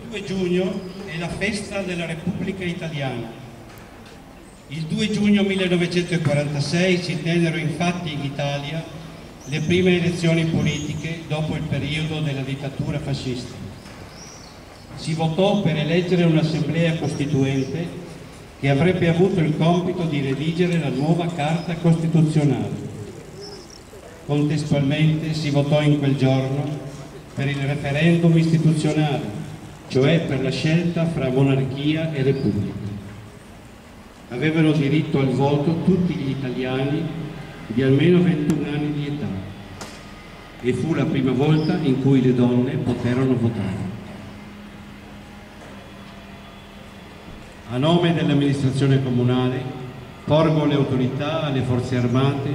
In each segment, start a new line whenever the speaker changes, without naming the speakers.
2 giugno è la festa della Repubblica Italiana. Il 2 giugno 1946 si tennero infatti in Italia le prime elezioni politiche dopo il periodo della dittatura fascista. Si votò per eleggere un'assemblea costituente che avrebbe avuto il compito di redigere la nuova Carta Costituzionale. Contestualmente si votò in quel giorno per il referendum istituzionale, cioè per la scelta fra monarchia e repubblica. Avevano diritto al voto tutti gli italiani di almeno 21 anni di età e fu la prima volta in cui le donne poterono votare. A nome dell'amministrazione comunale porgo alle autorità, alle forze armate,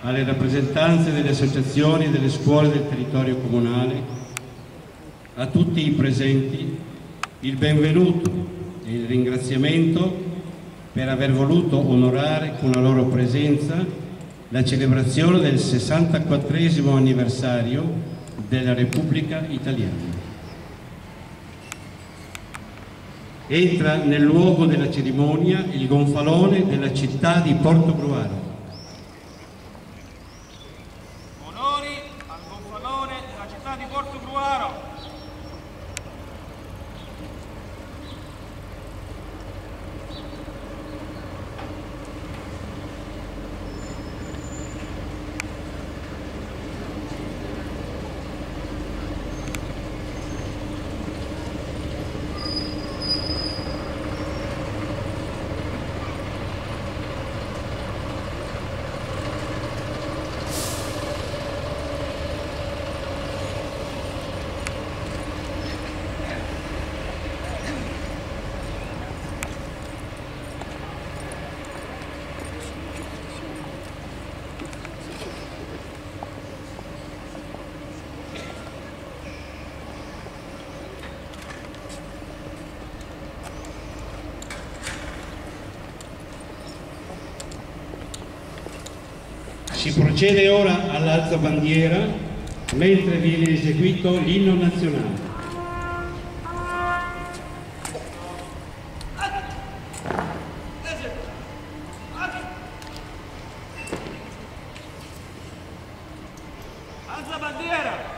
alle rappresentanze delle associazioni e delle scuole del territorio comunale, a tutti i presenti, il benvenuto e il ringraziamento per aver voluto onorare con la loro presenza la celebrazione del 64° anniversario della Repubblica Italiana. Entra nel luogo della cerimonia il gonfalone della città di Portogruaro.
Onori al gonfalone della città di Portogruaro.
Si procede ora all'alzabandiera mentre viene eseguito l'inno nazionale.
Alza bandiera!